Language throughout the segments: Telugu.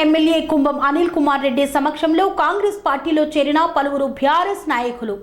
ఎమ్మెల్యే కుంభం అనిల్ కుమార్ రెడ్డి సమక్షంలో కాంగ్రెస్ పార్టీలో చేరిన పలువురు బీఆర్ఎస్ నాయకులు.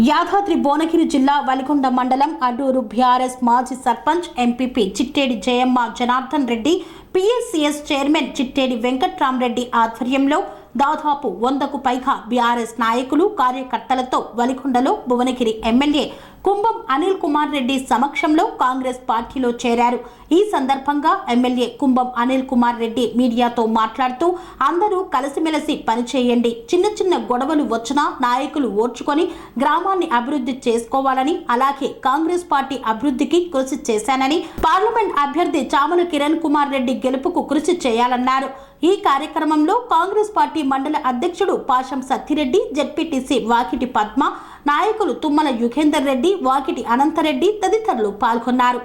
యాదాద్రి భువనగిరి జిల్లా వలిగొండ మండలం అడ్డూరు బీఆర్ఎస్ మాజీ sarpanch MPP Chittedi Jayamma Janardhan Reddy, PSCS chairman Chittedi Venkatramareddy ఆధ్వర్యంలో దాదాపు 100కు పైగా బీఆర్ఎస్ నాయకులు కార్యకర్తలతో వలిగొండలో భువనగిరి ఎమ్మెల్యే కుంభం అనిల్ కుమార్ రెడ్డి సమక్షంలో కాంగ్రెస్ పార్టీలో చేరారు. ఈ సందర్భంగా ఎమ్మెల్యే కుంభం అనిల్ కుమార్ రెడ్డి మీడియాతో మాట్లాడుతూ అందరూ కలిసిమెలిసి పనిచేయండి, చిన్న చిన్న గొడవలు వచ్చినా నాయకులు ఓర్చుకొని గ్రామాన్ని అభివృద్ధి చేసుకోవాలని, అలాగే కాంగ్రెస్ పార్టీ అభివృద్ధికి కృషి చేశానని, పార్లమెంట్ అభ్యర్థి చామల కిరణ్ కుమార్ రెడ్డి గెలుపుకు కృషి చేయాలన్నారు. ఈ కార్యక్రమంలో కాంగ్రెస్ పార్టీ మండల అధ్యక్షుడు పాషం సత్తిరెడ్డి, జెడ్పీటీసీ వాకిటి పద్మ, నాయకులు తుమ్మల యుగేందర్ రెడ్డి, వాకిటి అనంతరెడ్డి తదితరులు పాల్గొన్నారు.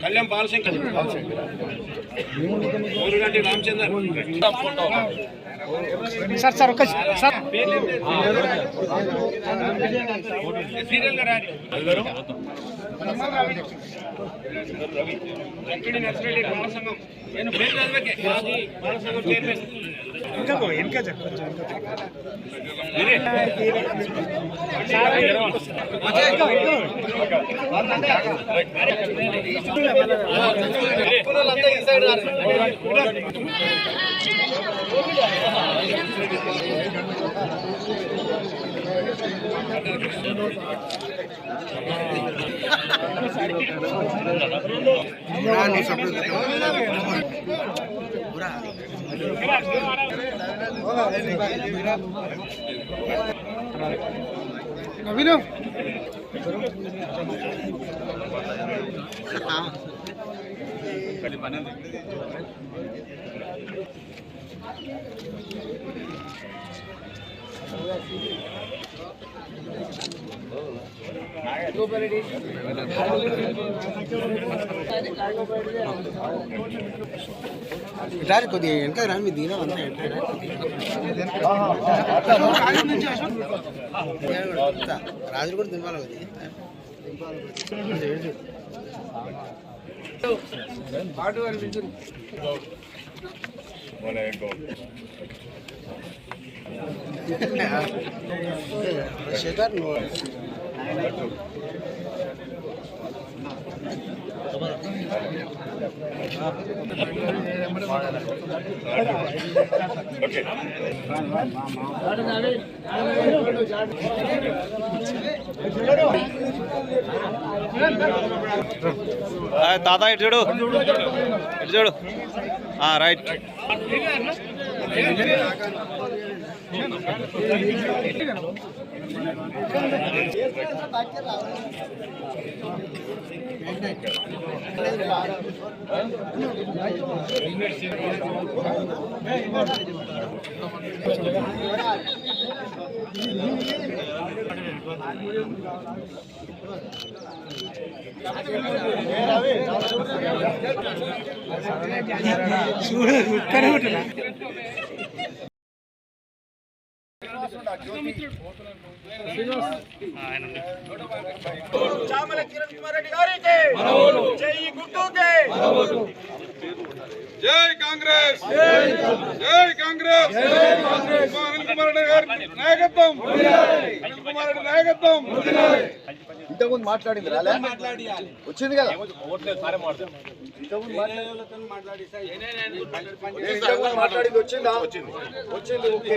కళ్యాణ్ బాలశంకర్, రామచందర్ సార్ సార్ ఒక సార్ సీరియల్ గా రాని రవి వెంకటి నర్సిరెడ్డి బాలసంగం నేను పేరు చదివకే బాలసంగం చైర్మన్ ఇంకా వెనక నవీను ఇటారి కొద్దిగా వెనక రాని మీ దీని అంతా రాజు కూడా దింపాలి పాటు అనిపించు శేఖర్ తాత ఇటు చూడు, ఇటు చూడు. రైట్. చామల కిరణ్ కుమార్ రెడ్డి గారికి జై గుర్తుకే జై కాంగ్రెస్, జై కాంగ్రెస్, అనిల్ కుమార్ రెడ్డి గారి నాయకత్వం, అనిల్ కుమార్ రెడ్డి నాయకత్వం. ఇంతకుముందు మాట్లాడింది రాలే, వచ్చింది కదా మాట్లాడింది, వచ్చిందా? వచ్చింది. ఓకే,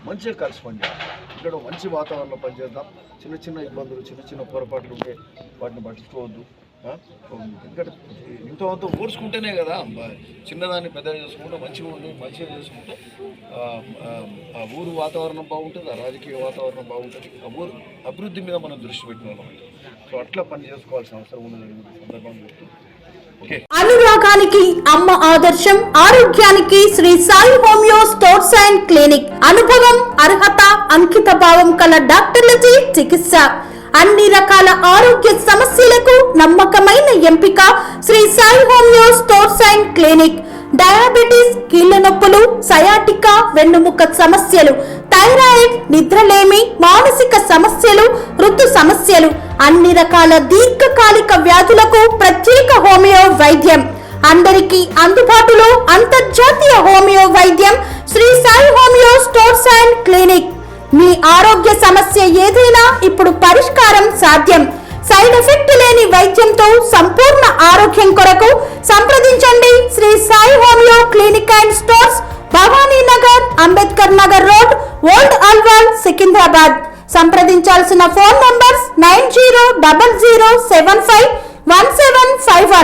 మంచిగా కలిసి పనిచేయాలి. ఇక్కడ మంచి వాతావరణంలో పనిచేద్దాం. చిన్న చిన్న ఇబ్బందులు, చిన్న చిన్న పొరపాట్లు ఉంటే వాటిని పట్టించుకోవద్దు. ఎందుకంటే ఇంతవంతా ఓడ్చుకుంటేనే కదా చిన్నదాన్ని పెద్దగా చేసుకుంటే మంచిగా ఉండి మంచిగా చేసుకుంటే ఆ ఊరు వాతావరణం బాగుంటుంది, ఆ రాజకీయ వాతావరణం బాగుంటుంది, ఆ ఊరు అభివృద్ధి మీద మనం దృష్టి పెట్టిన వాళ్ళం. సో అట్లా పని చేసుకోవాల్సిన అవసరం ఉన్నది సందర్భం చెప్తూ అనురాగానికి అమ్మ ఆదర్శం, ఆరోగ్యానికి Shri Sai homeo stores and clinic. అనుభవం, అర్హత, అంకిత భావం కల డాక్టర్లచే చికిత్స. అన్ని రకాల ఆరోగ్య సమస్యలకు నమ్మకమైన ఎంపిక Shri Sai homeo stores and clinic. Diabetes, కీళ్ల నొప్పులు, సయాటికా, వెన్నుముక సమస్యలు, థైరాయిడ్, నిద్రలేమి, మానసిక సమస్యలు, ఋతు సమస్యలు, అన్ని రకాల దీర్ఘకాలిక వ్యాధులకు ప్రత్యేక హోమియో వైద్యం. అందరికీ అందుబాటులో అంతర్జాతీయ హోమియో వైద్యం Shri Sai homeo stores and clinic. మీ ఆరోగ్య సమస్య ఏదైనా ఇప్పుడు పరిష్కారం సాధ్యం. సైడ్ ఎఫెక్ట్ లేని వైద్యంతో సంపూర్ణ ఆరోగ్యం కొరకు సంప్రదించండి Shri Sai homeo clinic and stores, Bhavani Nagar, Ambedkar Nagar road, old Alwal, Secunderabad. సంప్రదించాల్సిన ఫోన్ నంబర్స్ 9000751751